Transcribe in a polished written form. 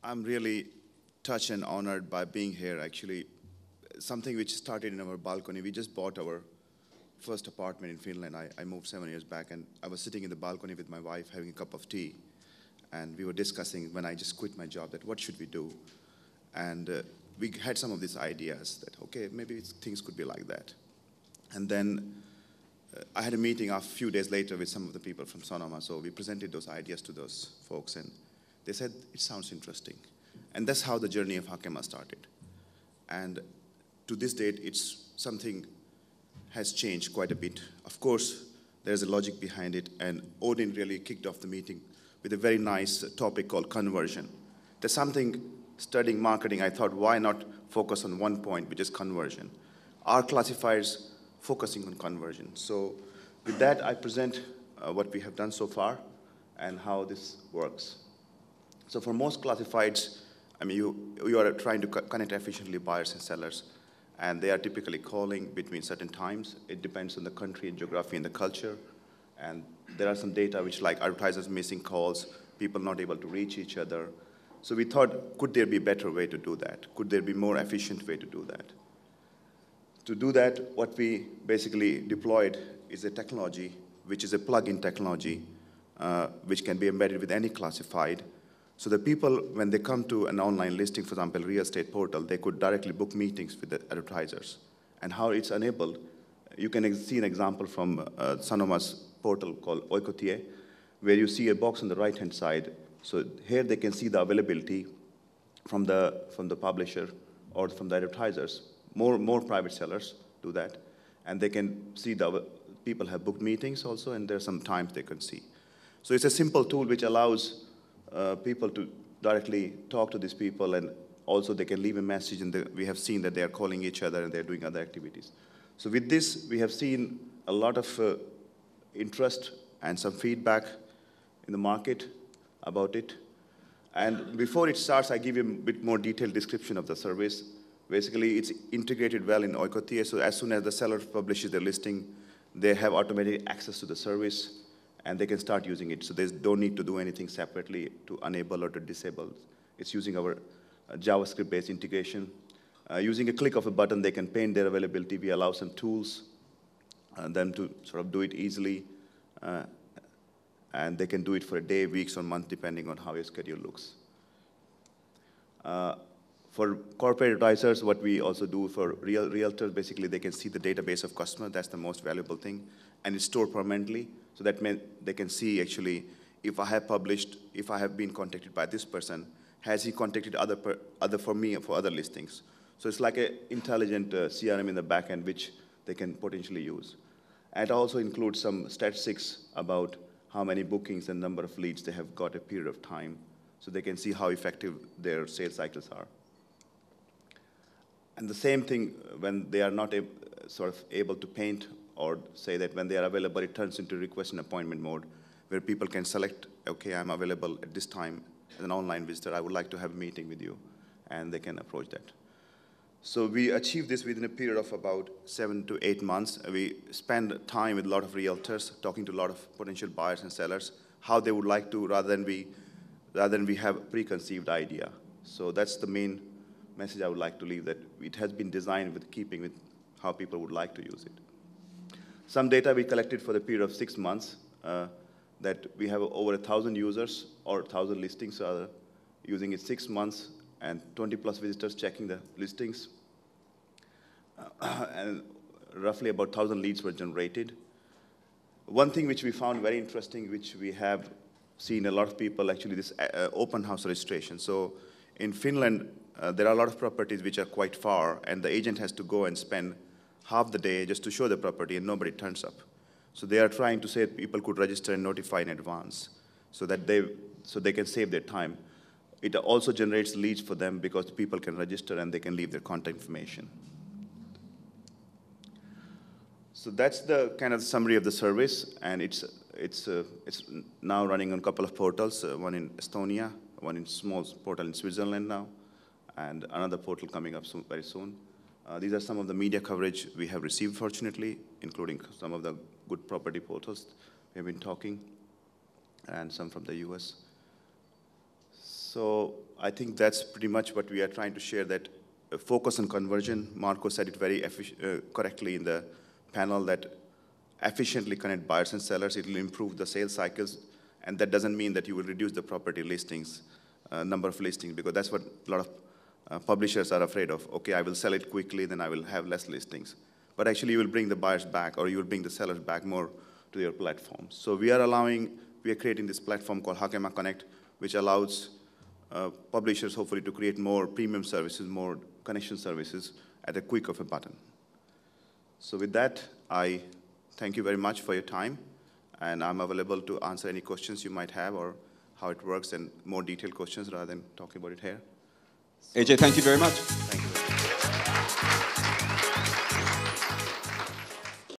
I'm really touched and honored by being here. Actually, something which started in our balcony. We just bought our first apartment in Finland. I moved 7 years back, and I was sitting in the balcony with my wife having a cup of tea. And we were discussing when I just quit my job that what should we do? And we had some of these ideas that, okay, maybe things could be like that. And then I had a meeting a few days later with some of the people from Sanoma. So we presented those ideas to those folks, and they said, it sounds interesting. And that's how the journey of Hakema started. And to this date, it's something has changed quite a bit. Of course, there's a logic behind it, and Odin really kicked off the meeting with a very nice topic called conversion. There's something, studying marketing, I thought, why not focus on one point, which is conversion? Our classifiers focusing on conversion. So with that, I present what we have done so far and how this works. So for most classifieds, I mean, you are trying to connect efficiently buyers and sellers, and they are typically calling between certain times. It depends on the country and geography and the culture. And there are some data which, like advertisers missing calls, people not able to reach each other. So we thought, could there be a better way to do that? Could there be more efficient way to do that? To do that, what we basically deployed is a technology, which is a plug-in technology, which can be embedded with any classified. So the people, when they come to an online listing, for example, real estate portal, they could directly book meetings with the advertisers. And how it's enabled, you can see an example from Sanoma's portal called Oikotie, where you see a box on the right-hand side. So here they can see the availability from the publisher or from the advertisers. More private sellers do that. And they can see the people have booked meetings also, and there's some times they can see. So it's a simple tool which allows people to directly talk to these people, and also they can leave a message, and we have seen that they are calling each other and they're doing other activities. So with this, we have seen a lot of interest and some feedback in the market about it. And before it starts, I give you a bit more detailed description of the service. Basically, it's integrated well in Oikotie, so as soon as the seller publishes their listing, they have automatic access to the service, and they can start using it. So they don't need to do anything separately to enable or to disable. It's using our JavaScript-based integration. Using a click of a button, they can paint their availability. We allow some tools, them to sort of do it easily. And they can do it for a day, weeks, or month, depending on how your schedule looks. For corporate advisors, what we also do for realtors, basically they can see the database of customers. That's the most valuable thing. And it's stored permanently. So that means they can see actually, if I have published, if I have been contacted by this person, has he contacted other for me or for other listings? So it's like an intelligent CRM in the back end, which they can potentially use. And it also includes some statistics about how many bookings and number of leads they have got a period of time, so they can see how effective their sales cycles are. And the same thing when they are not sort of able to paint, or say that when they are available, it turns into request and appointment mode, where people can select, okay, I'm available at this time as an online visitor, I would like to have a meeting with you, and they can approach that. So we achieved this within a period of about 7 to 8 months. We spend time with a lot of realtors, talking to a lot of potential buyers and sellers, how they would like to, rather than we have a preconceived idea. So that's the main message I would like to leave, that it has been designed with keeping with how people would like to use it. Some data we collected for the period of 6 months, that we have over 1,000 users, or 1,000 listings rather, using it 6 months, and 20 plus visitors checking the listings. And roughly about 1,000 leads were generated. One thing which we found very interesting, which we have seen a lot of people, actually this open house registration. So in Finland, there are a lot of properties which are quite far, and the agent has to go and spend half the day just to show the property, and nobody turns up. So they are trying to say people could register and notify in advance, so that they can save their time. It also generates leads for them because people can register and they can leave their contact information. So that's the kind of summary of the service, and it's now running on a couple of portals, one in Estonia, one in small portal in Switzerland now, and another portal coming up soon, very soon. These are some of the media coverage we have received, fortunately, including some of the good property portals we have been talking, and some from the US. So I think that's pretty much what we are trying to share, that focus on conversion. Marco said it very correctly in the panel, that efficiently connect buyers and sellers. It will improve the sales cycles, and that doesn't mean that you will reduce the property listings, number of listings, because that's what a lot of publishers are afraid of. Okay, I will sell it quickly, then I will have less listings. But actually, you will bring the buyers back, or you will bring the sellers back more to your platform. So we are creating this platform called Hakema Connect, which allows publishers hopefully to create more premium services, more connection services at a click of a button. So with that, I thank you very much for your time, and I'm available to answer any questions you might have, or how it works, and more detailed questions rather than talking about it here. AJ, thank you very much. Thank you.